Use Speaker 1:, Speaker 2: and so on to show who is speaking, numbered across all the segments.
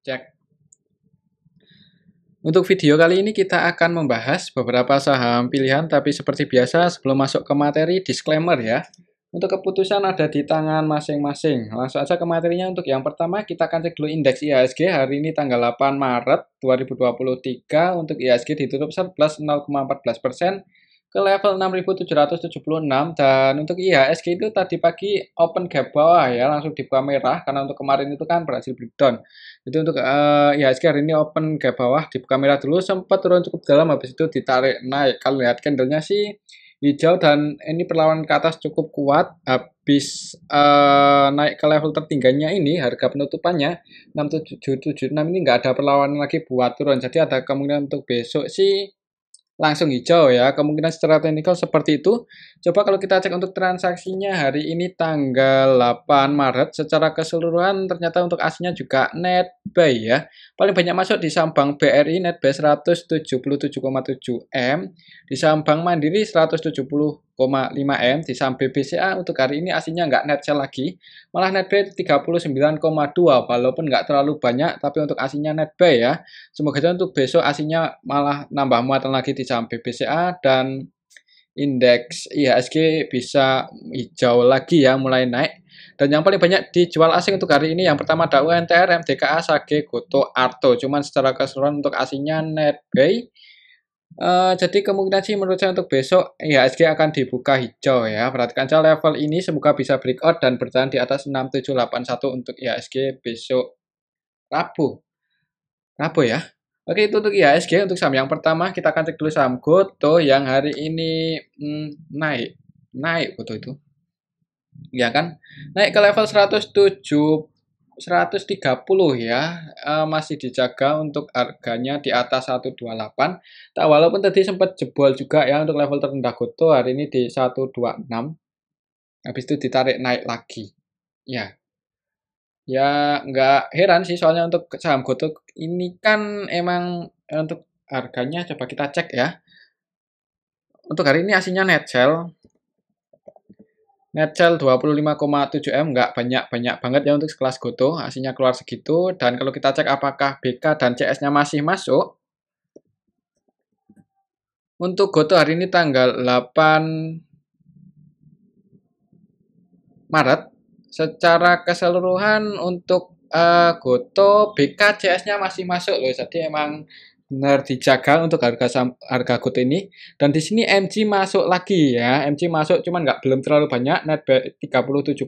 Speaker 1: Cek. Untuk video kali ini kita akan membahas beberapa saham pilihan, tapi seperti biasa sebelum masuk ke materi, disclaimer ya. Untuk keputusan ada di tangan masing-masing. Langsung aja ke materinya. Untuk yang pertama kita akan cek dulu indeks IHSG hari ini tanggal 8 Maret 2023. Untuk IHSG ditutup surplus 0,14% ke level 6.776, dan untuk IHSG itu tadi pagi open gap bawah ya, langsung dibuka merah karena untuk kemarin itu kan berhasil breakdown. Jadi untuk IHSG hari ini open gap bawah, dibuka merah dulu, sempat turun cukup dalam, habis itu ditarik naik. Kalau lihat candlenya sih hijau dan ini perlawanan ke atas cukup kuat. Habis naik ke level tertingginya ini, harga penutupannya 6776 ini nggak ada perlawanan lagi buat turun. Jadi ada kemungkinan untuk besok sih langsung hijau ya, kemungkinan secara teknikal seperti itu. Coba kalau kita cek untuk transaksinya hari ini tanggal 8 Maret, secara keseluruhan ternyata untuk aslinya juga net buy ya. Paling banyak masuk di saham Bank BRI net buy 177,7 M, di saham Bank Mandiri 170,5 M, di saham BBCA untuk hari ini aslinya nggak net sell lagi, malah net buy 39,2, walaupun nggak terlalu banyak tapi untuk aslinya net buy ya. Semoga aja untuk besok aslinya malah nambah muatan lagi di saham BBCA, dan indeks IHSG bisa hijau lagi ya, mulai naik. Dan yang paling banyak dijual asing untuk hari ini yang pertama ada UNTR, MDKA, SAGE, GOTO, ARTO. Cuman secara keseluruhan untuk aslinya net buy. Jadi kemungkinan sih menurut saya untuk besok IHSG akan dibuka hijau ya. Perhatikan saja level ini, semoga bisa breakout dan bertahan di atas 6781 untuk IHSG besok Rabu ya. Oke, itu untuk IHSG. Untuk saham yang pertama kita akan cek dulu saham GOTO yang hari ini naik GOTO itu. Ya kan? Naik ke level 130 ya. Masih dijaga untuk harganya di atas 128. Nah, walaupun tadi sempat jebol juga ya untuk level terendah GOTO hari ini di 126. Habis itu ditarik naik lagi. Ya. Ya, nggak heran sih, soalnya untuk saham GOTO ini kan emang untuk harganya coba kita cek ya. Untuk hari ini aslinya net sell 25,7 M, nggak banyak banget ya untuk sekelas GOTO, aslinya keluar segitu. Dan kalau kita cek apakah BK dan CS-nya masih masuk, untuk GOTO hari ini tanggal 8 Maret, secara keseluruhan untuk GOTO, BK, CS-nya masih masuk loh. Jadi emang benar dijaga untuk harga GOTO ini. Dan di sini MG masuk lagi ya. MG masuk cuman belum terlalu banyak, net buy 37,8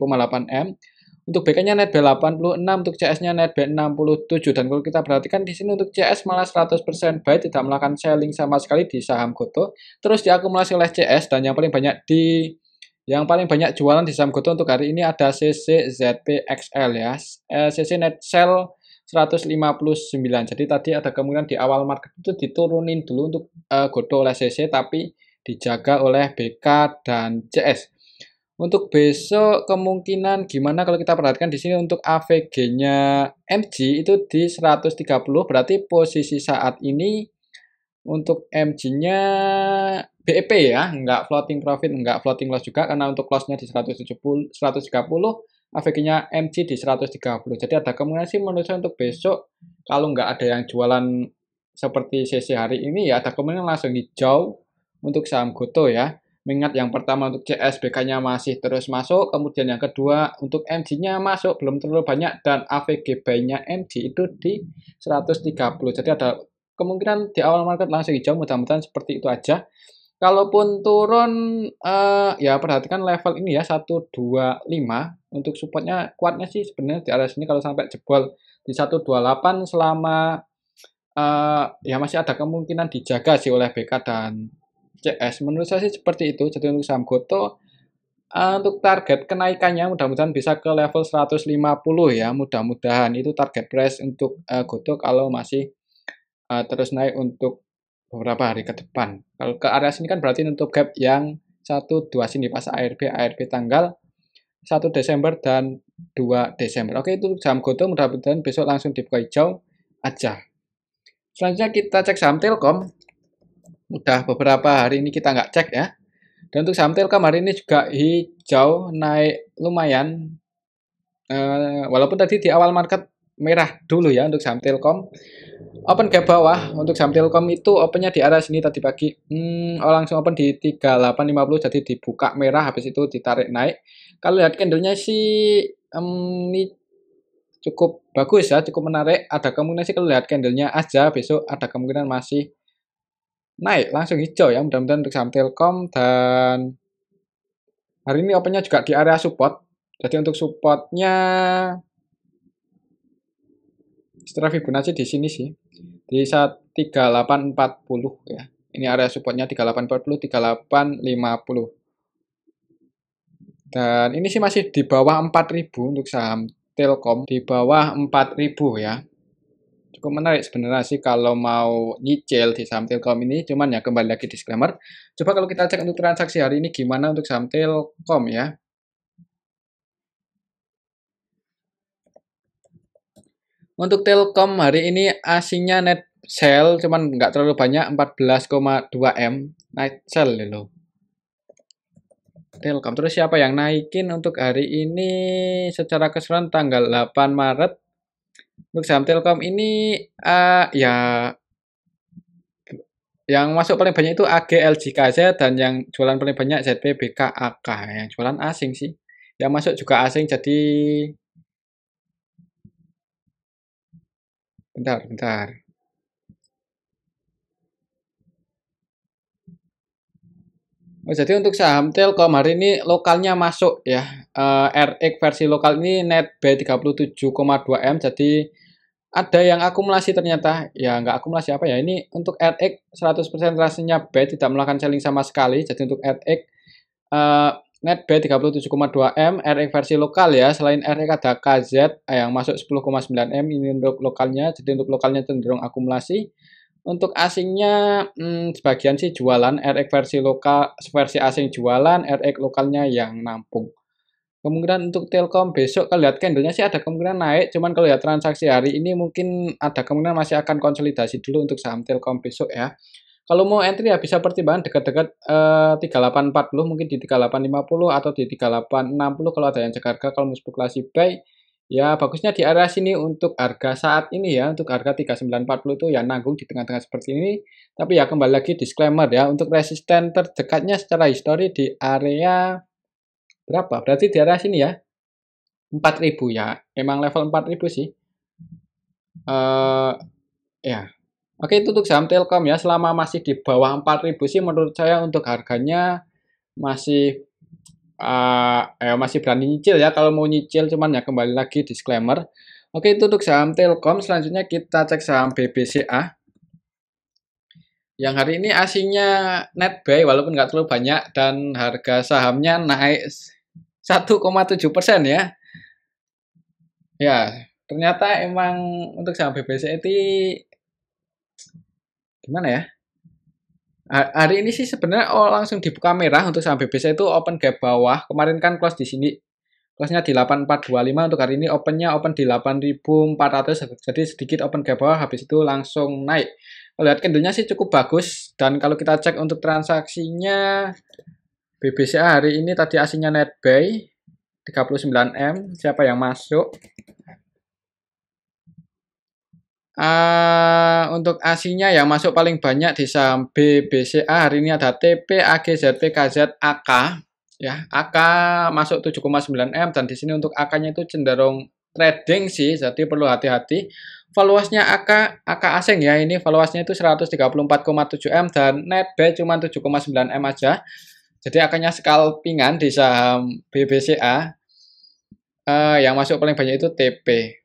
Speaker 1: M. Untuk BK-nya net buy 86, untuk CS-nya net buy 67. Dan kalau kita perhatikan di sini untuk CS malah 100% buy, tidak melakukan selling sama sekali di saham GOTO. Terus diakumulasi oleh CS, dan yang paling banyak jualan di saham GOTO untuk hari ini ada CCZPXL ya. CC net sell 159. Jadi tadi ada kemungkinan di awal market itu diturunin dulu untuk GOTO oleh CC, tapi dijaga oleh BK dan CS. Untuk besok kemungkinan gimana kalau kita perhatikan di sini untuk AVG-nya MG itu di 130, berarti posisi saat ini untuk MG-nya BEP ya, nggak floating profit, nggak floating loss juga, karena untuk loss-nya di 130, AVG-nya MG di 130. Jadi ada kemungkinan sih menurut saya untuk besok, kalau nggak ada yang jualan seperti sesi hari ini ya, ada kemungkinan langsung hijau untuk saham GOTO ya. Mengingat yang pertama untuk CSBK-nya masih terus masuk, kemudian yang kedua untuk MG-nya masuk belum terlalu banyak, dan AVG buy-nya MG itu di 130. Jadi ada kemungkinan di awal market langsung hijau, mudah-mudahan seperti itu aja. Kalaupun turun, ya perhatikan level ini ya, 125. Untuk supportnya kuatnya sih sebenarnya di area sini, kalau sampai jebol di 128 selama ya masih ada kemungkinan dijaga sih oleh BK dan CS. Menurut saya sih seperti itu. Jadi untuk saham GOTO, untuk target kenaikannya mudah-mudahan bisa ke level 150 ya, mudah-mudahan itu target price untuk GOTO kalau masih terus naik untuk beberapa hari ke depan. Kalau ke area sini kan berarti nutup gap yang 1, 2 sini pas ARB tanggal 1 Desember dan 2 Desember. Oke, itu saham GOTO, mudah-mudahan besok langsung dibuka hijau aja. Selanjutnya kita cek saham Telkom. Udah beberapa hari ini kita nggak cek ya. Dan untuk saham Telkom hari ini juga hijau, naik lumayan. Walaupun tadi di awal market merah dulu ya untuk saham Telkom. Open gap bawah untuk saham Telkom itu opennya di area sini tadi pagi. Langsung open di 3850 jadi dibuka merah habis itu ditarik naik. Kalau lihat candlenya sih ini cukup bagus ya, cukup menarik. Ada kemungkinan sih kalau lihat candlenya aja besok ada kemungkinan masih naik langsung hijau ya. Mudah-mudahan untuk saham Telkom dan hari ini opennya juga di area support. Jadi untuk supportnya setelah Fibonacci di sini sih di 3840 ya. Ini area supportnya 3840, 3850. Dan ini sih masih di bawah 4000 untuk saham Telkom, di bawah 4000 ya. Cukup menarik sebenarnya sih kalau mau nyicil di saham Telkom ini, cuman ya kembali lagi disclaimer. Coba kalau kita cek untuk transaksi hari ini gimana untuk saham Telkom ya. Untuk Telkom hari ini asingnya net sell cuman nggak terlalu banyak 14,2 M net sell loh. Telkom. Terus siapa yang naikin untuk hari ini secara keseluruhan tanggal 8 Maret untuk saham Telkom ini ya yang masuk paling banyak itu AGLJKZ dan yang jualan paling banyak ZPBKAK. Yang jualan asing sih. Yang masuk juga asing jadi bentar. Oh, jadi untuk saham Telkom hari ini lokalnya masuk ya. RX versi lokal ini net buy 37,2 M. Jadi ada yang akumulasi ternyata. Ya nggak akumulasi apa ya. Ini untuk RX 100% rasanya buy, tidak melakukan selling sama sekali. Jadi untuk RX net buy 37,2 M. RX versi lokal ya. Selain RX ada KZ yang masuk 10,9 M. Ini untuk lokalnya. Jadi untuk lokalnya cenderung akumulasi. Untuk asingnya sebagian sih jualan, RX versi lokal, versi asing jualan, RX lokalnya yang nampung. Kemungkinan untuk Telkom besok kalau lihat candlenya sih ada kemungkinan naik, cuman kalau lihat transaksi hari ini mungkin ada kemungkinan masih akan konsolidasi dulu untuk saham Telkom besok ya. Kalau mau entry ya bisa pertimbangan dekat-dekat 3840 mungkin di 3850 atau di 3860 kalau ada yang cek harga. Kalau mau spekulasi buy ya bagusnya di area sini untuk harga saat ini ya, untuk harga 3940 itu ya nanggung di tengah-tengah seperti ini. Tapi ya kembali lagi disclaimer ya, untuk resisten terdekatnya secara histori di area berapa? Berarti di area sini ya, 4000 ya. Emang level 4000 sih. Ya. Oke, itu untuk saham Telkom ya, selama masih di bawah 4000 sih menurut saya untuk harganya masih masih berani nyicil ya kalau mau nyicil, cuman ya kembali lagi disclaimer. Oke, itu untuk saham Telkom. Selanjutnya kita cek saham BBCA yang hari ini asingnya net buy walaupun nggak terlalu banyak dan harga sahamnya naik 1,7% ya. Ya, ternyata emang untuk saham BBCA itu gimana ya? Hari ini sih sebenarnya langsung dibuka merah untuk saham BBCA itu open gap bawah. Kemarin kan close di sini. Close-nya di 8425 untuk hari ini opennya open di 8400 jadi sedikit open gap bawah habis itu langsung naik. Kalau lihat candlenya sih cukup bagus dan kalau kita cek untuk transaksinya BBCA hari ini tadi asingnya net buy 39 M. Siapa yang masuk? Untuk asingnya yang masuk paling banyak di saham BBCA hari ini ada TP, AG, ZP, KZ, AK. Ya, AK masuk 7,9 M dan di sini untuk AK-nya itu cenderung trading sih, jadi perlu hati-hati. Valuasinya AK asing ya, ini valuasinya itu 134,7 M dan net buy cuma 7,9 M aja. Jadi AK-nya scalpingan di saham BBCA. Yang masuk paling banyak itu TP.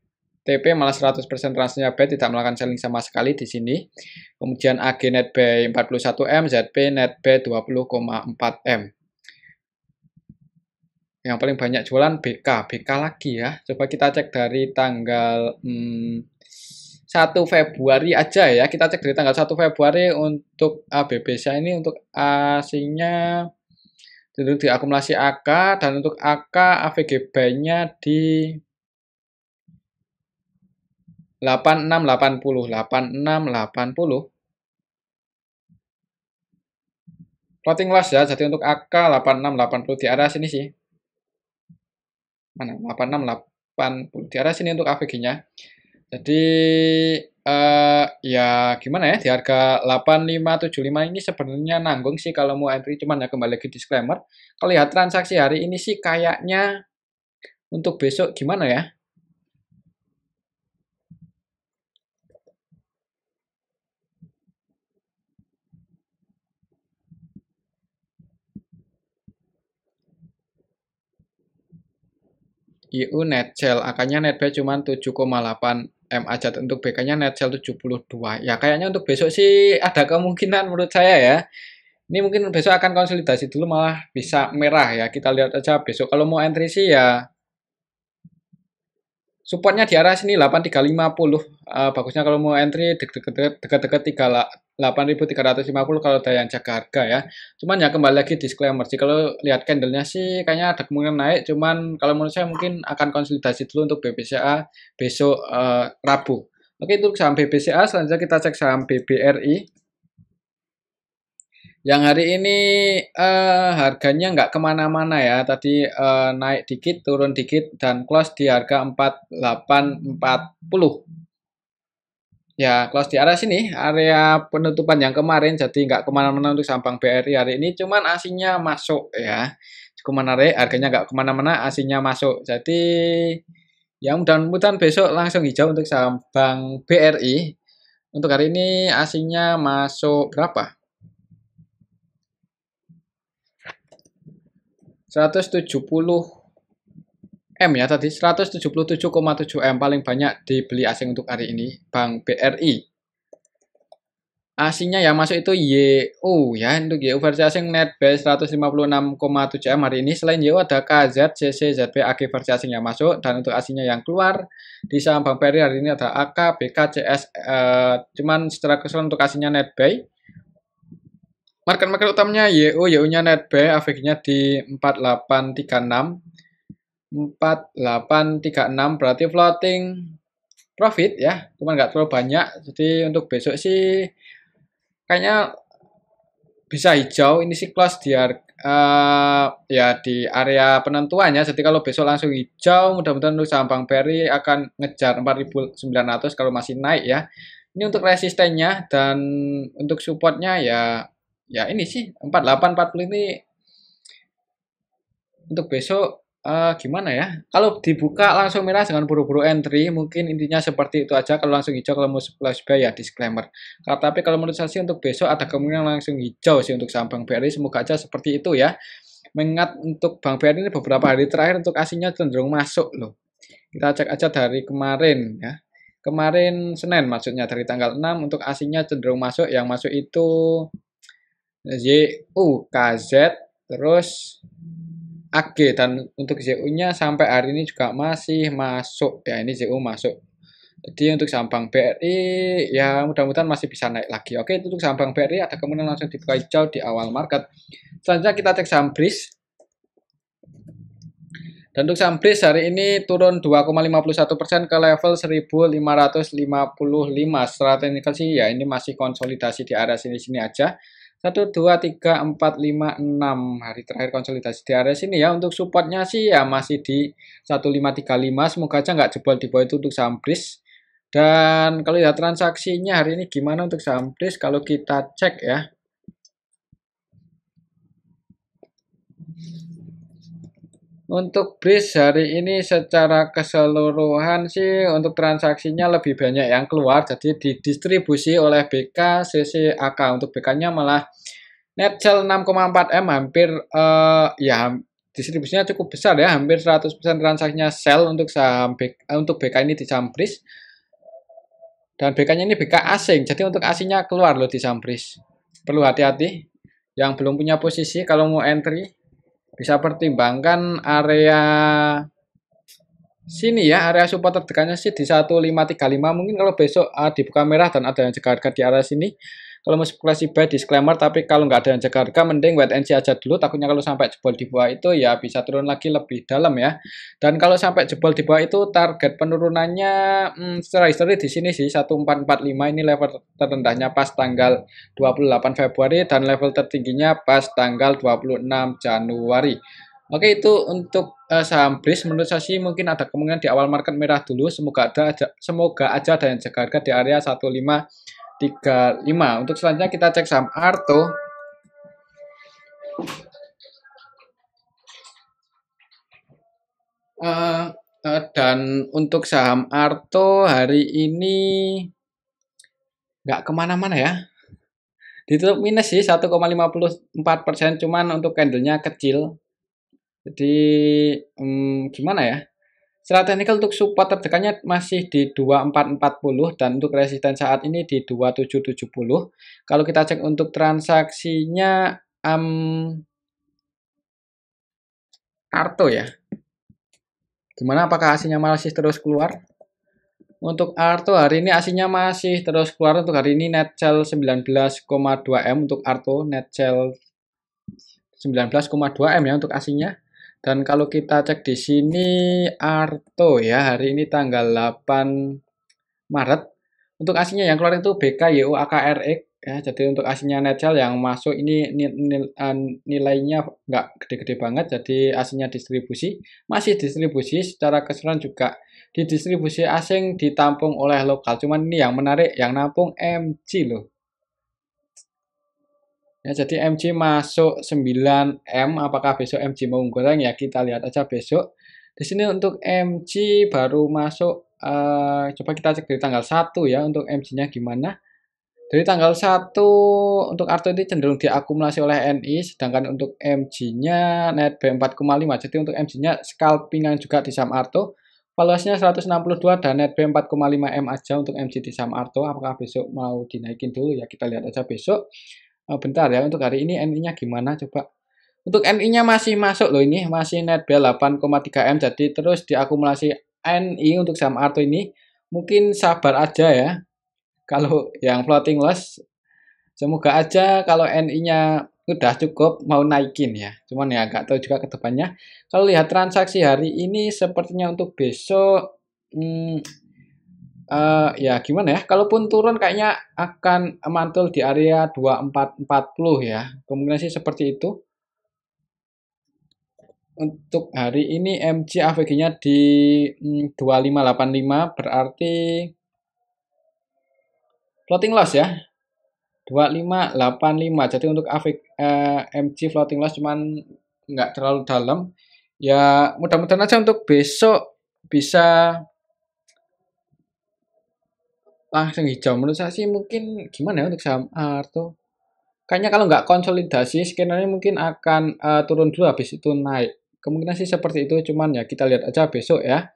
Speaker 1: TP malah 100% transnya buy, tidak melakukan selling sama sekali di sini. Kemudian AG net buy 41 M, ZP net buy 20,4 M. Yang paling banyak jualan BK lagi ya. Coba kita cek dari tanggal 1 Februari aja ya. Kita cek dari tanggal 1 Februari untuk BBCA ini untuk asingnya dulu diakumulasi AK dan untuk AK AVG buy-nya di 8680. Floating loss ya. Jadi untuk AK 8680 di area sini sih. Mana? 8680 di area sini untuk AVG-nya. Jadi ya gimana ya, di harga 8575 ini sebenarnya nanggung sih kalau mau entry, cuman ya kembali lagi disclaimer. Kalau lihat transaksi hari ini sih kayaknya untuk besok gimana ya? IU net sell, angkanya net buy cuman 7,8 M aja, untuk BK-nya net sell 72. Ya kayaknya untuk besok sih ada kemungkinan menurut saya ya. Ini mungkin besok akan konsolidasi dulu, malah bisa merah ya. Kita lihat aja besok. Kalau mau entry sih ya supportnya di arah sini 8350. Bagusnya kalau mau entry dekat-dekat 8350 kalau ada yang jaga harga ya. Cuman ya kembali lagi disclaimer sih, kalau lihat candlenya sih kayaknya ada kemungkinan naik. Cuman kalau menurut saya mungkin akan konsolidasi dulu untuk BBCA besok Rabu. Oke, untuk saham BBCA selanjutnya kita cek saham BBRI. Yang hari ini harganya nggak kemana-mana ya. Tadi naik dikit, turun dikit, dan close di harga 4840. Ya, close di arah sini, area penutupan yang kemarin, jadi nggak kemana-mana untuk saham Bank BRI hari ini. Cuman asingnya masuk ya. Cukup menarik, harganya nggak kemana-mana, asingnya masuk. Jadi, ya mudah-mudahan besok langsung hijau untuk saham Bank BRI. Untuk hari ini asingnya masuk berapa? 170 M ya, tadi 177,7 M paling banyak dibeli asing untuk hari ini Bank BRI. Asingnya yang masuk itu YU ya, untuk YU versi asing net buy 156,7 M hari ini. Selain YU ada KZ, CC, ZB, AG versi asing yang masuk, dan untuk asingnya yang keluar di saham Bank BRI hari ini ada AK, BK, CS. Cuman secara keseluruhan untuk asingnya net buy. Market utamanya YU, YU-nya net buy, AVG-nya di 4836. 4836 berarti floating profit ya, cuman nggak terlalu banyak. Jadi untuk besok sih kayaknya bisa hijau. Ini sih close di ya di area penentuannya. Jadi kalau besok langsung hijau, mudah-mudahan untuk saham Bank BRI akan ngejar 4900 kalau masih naik ya. Ini untuk resistennya, dan untuk supportnya ya ini sih 4840 ini untuk besok. Gimana ya? Kalau dibuka langsung merah dengan buru-buru entry, mungkin intinya seperti itu aja. Kalau langsung hijau, kalau mau splash buy ya disclaimer. Tapi kalau menurut saya sih untuk besok ada kemungkinan langsung hijau sih untuk saham Bank BRI. Semoga aja seperti itu ya. Mengingat untuk Bank BRI ini beberapa hari terakhir untuk asingnya cenderung masuk loh. Kita cek aja dari kemarin ya. Kemarin Senin maksudnya, dari tanggal 6 untuk asingnya cenderung masuk. Yang masuk itu YU, KZ, terus AG, dan untuk ZU-nya sampai hari ini juga masih masuk ya. Ini ZU masuk. Jadi untuk saham Bank BRI ya mudah-mudahan masih bisa naik lagi. Oke, itu untuk saham Bank BRI ada kemungkinan langsung dibuka hijau di awal market. Selanjutnya kita cek saham BRIS. Dan untuk saham BRIS hari ini turun 2,51% ke level 1555. Secara teknikal sih ya ini masih konsolidasi di area sini-sini aja. 1, 2, 3, 4, 5, 6 hari terakhir konsolidasi di area sini ya. Untuk supportnya sih ya masih di 1535. Semoga aja nggak jebol di bawah itu untuk saham BRIS. Dan kalau lihat transaksinya hari ini gimana untuk saham BRIS, kalau kita cek ya. Untuk BRIS hari ini secara keseluruhan sih untuk transaksinya lebih banyak yang keluar, jadi didistribusi oleh BK, CC, AK. Untuk BK-nya malah net sell 6,4 M, hampir ya distribusinya cukup besar ya, hampir 100% transaksinya sell untuk saham untuk BK ini di saham BRIS. Dan BK-nya ini BK asing, jadi untuk asingnya keluar loh di saham BRIS. Perlu hati-hati. Yang belum punya posisi kalau mau entry bisa pertimbangkan area sini ya, area support terdekatnya sih di 1535. Mungkin kalau besok dibuka merah dan ada yang jaga harga di area sini, kalau mau spekulasi buy disclaimer. Tapi kalau nggak ada yang jaga harga, mending wait and see aja dulu. Takutnya kalau sampai jebol di bawah itu ya bisa turun lagi lebih dalam ya. Dan kalau sampai jebol di bawah itu target penurunannya secara histori di sini sih 1445. Ini level terendahnya pas tanggal 28 Februari dan level tertingginya pas tanggal 26 Januari. Oke, itu untuk saham BRIS menurut saya sih mungkin ada kemungkinan di awal market merah dulu. Semoga aja ada yang jaga harga di area 1535. Untuk selanjutnya kita cek saham Arto. Dan untuk saham Arto hari ini nggak kemana-mana ya. Ditutup minus sih 1,54%, cuman untuk candlenya kecil. Jadi gimana ya? Secara teknikal untuk support terdekatnya masih di 2440 dan untuk resisten saat ini di 2770. Kalau kita cek untuk transaksinya Arto ya. Gimana, apakah hasilnya masih terus keluar? Untuk Arto hari ini aslinya masih terus keluar. Untuk hari ini net sell 19,2 M untuk Arto, net sell 19,2 M ya untuk aslinya. Dan kalau kita cek di sini Arto ya hari ini tanggal 8 Maret. Untuk aslinya yang keluar itu BKYUAKRX ya. Jadi untuk aslinya net sell yang masuk ini nilainya nggak gede-gede banget. Jadi aslinya distribusi, masih distribusi secara keseluruhan juga didistribusi asing ditampung oleh lokal. Cuman ini yang menarik yang nampung MG loh. Ya, jadi MG masuk 9 M. Apakah besok MG mau goreng ya kita lihat aja besok. Di sini untuk MG baru masuk coba kita cek dari tanggal 1 ya untuk MG-nya gimana. Dari tanggal 1 untuk Arto ini cenderung diakumulasi oleh NI, sedangkan untuk MG-nya net B4,5. Jadi untuk MG-nya scalpingan juga di saham Arto. Valuasinya 162 dan net B4,5 M aja untuk MG di saham Arto. Apakah besok mau dinaikin dulu ya kita lihat aja besok. Bentar ya, untuk hari ini NI-nya gimana coba. Untuk NI-nya masih masuk loh ini, masih net B 8,3 M. Jadi terus diakumulasi NI untuk saham Arto ini. Mungkin sabar aja ya. Kalau yang floating loss, semoga aja kalau NI-nya udah cukup mau naikin ya. Cuman ya nggak tahu juga ke depannya. Kalau lihat transaksi hari ini sepertinya untuk besok ya gimana ya? Kalaupun turun kayaknya akan mantul di area 2440 ya. Kemungkinan sih seperti itu. Untuk hari ini MG AVG-nya di 2585 berarti floating loss ya. 2585. Jadi untuk MG floating loss cuman nggak terlalu dalam. Ya mudah-mudahan aja untuk besok bisa langsung hijau. Menurut saya sih mungkin gimana ya untuk saham Arto. Kayaknya kalau nggak konsolidasi skenario mungkin akan turun dulu habis itu naik. Kemungkinan sih seperti itu, cuman ya kita lihat aja besok ya.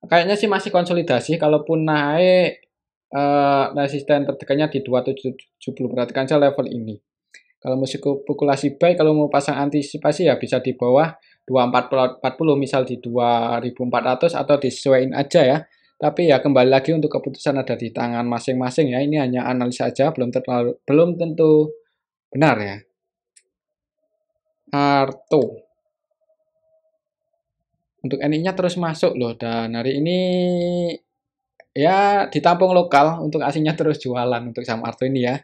Speaker 1: Kayaknya sih masih konsolidasi, kalaupun naik resisten terdekatnya di 2770. Perhatikan aja level ini. Kalau mau spekulasi buy, kalau mau pasang antisipasi ya bisa di bawah 2440, misal di 2400 atau disesuaikan aja ya. Tapi ya kembali lagi untuk keputusan ada di tangan masing-masing ya. Ini hanya analisa aja, belum tentu benar ya. Arto. Untuk NI-nya terus masuk loh dan hari ini ya ditampung lokal, untuk asingnya terus jualan untuk saham Arto ini ya.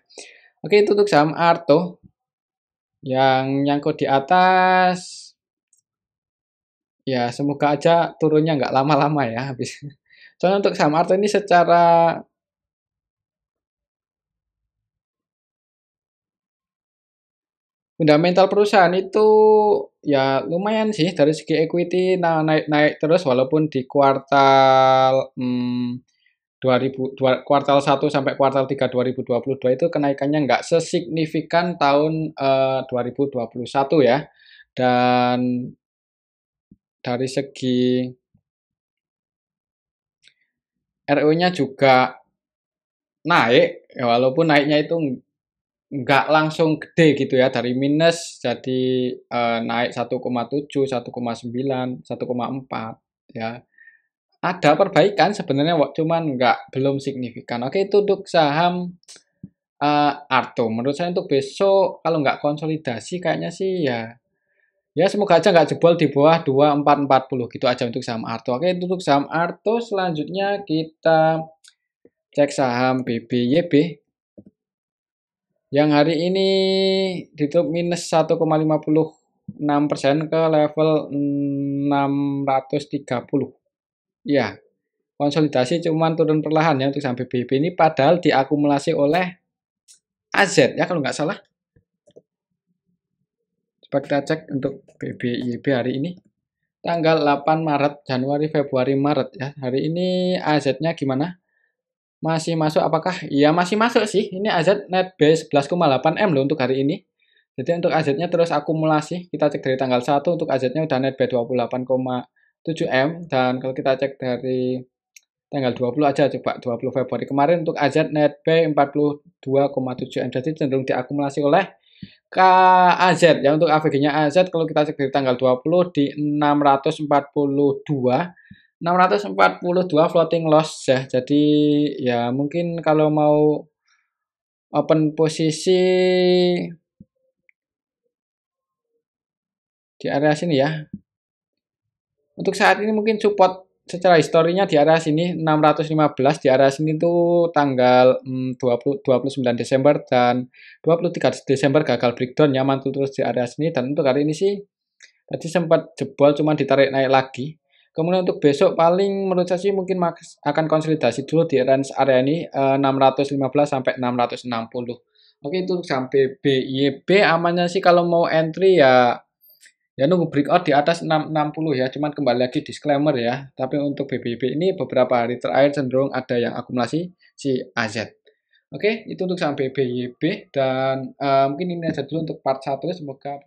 Speaker 1: Oke, itu untuk saham Arto yang nyangkut di atas. Ya semoga aja turunnya nggak lama-lama ya habis. Soalnya untuk saham Arto ini secara fundamental perusahaan itu ya lumayan sih dari segi equity, nah naik-naik terus walaupun di kuartal 1 sampai kuartal 3 2022 itu kenaikannya nggak sesignifikan tahun 2021 ya. Dan dari segi ROE-nya juga naik, ya walaupun naiknya itu nggak langsung gede gitu ya, dari minus jadi naik 1,7, 1,9, 1,4 ya. Ada perbaikan sebenarnya, cuman belum signifikan. Oke, itu untuk saham Arto. Menurut saya untuk besok kalau nggak konsolidasi kayaknya sih ya semoga aja nggak jebol di bawah 2440 gitu aja untuk saham Arto. Oke, itu untuk saham Arto. Selanjutnya kita cek saham BBYB yang hari ini ditutup minus 1,50 6% ke level 630. Ya, konsolidasi cuman turun perlahan ya untuk saham BBIB ini padahal diakumulasi oleh AZ ya kalau nggak salah. Coba kita cek untuk BBIB hari ini. Tanggal 8 Maret, Januari, Februari, Maret ya. Hari ini AZ-nya gimana? Masih masuk apakah? Iya masih masuk sih. Ini AZ net B 11,8 M loh untuk hari ini. Jadi untuk AZ-nya terus akumulasi. Kita cek dari tanggal 1 untuk AZ-nya udah net B 28,7 M. Dan kalau kita cek dari tanggal 20 aja coba 20 Februari kemarin untuk AZ net B 42,7 M. Jadi cenderung diakumulasi oleh KAZ ya. Untuk AVG-nya AZ kalau kita cek dari tanggal 20 di 642 floating loss ya. Jadi ya mungkin kalau mau open posisi di area sini ya. Untuk saat ini mungkin support secara historinya di area sini 615, di area sini tuh tanggal 29 Desember dan 23 Desember gagal breakdown ya, mantul terus di area sini. Dan untuk hari ini sih tadi sempat jebol cuma ditarik naik lagi. Kemudian untuk besok paling menurut saya sih mungkin akan konsolidasi dulu di range area ini 615 sampai 660. Oke, itu sampai BYB amannya sih kalau mau entry ya nunggu breakout di atas 660 ya. Cuman kembali lagi disclaimer ya. Tapi untuk BBB ini beberapa hari terakhir cenderung ada yang akumulasi si AZ. Oke, itu untuk saham BBYB dan mungkin ini aja dulu untuk part 1. Semoga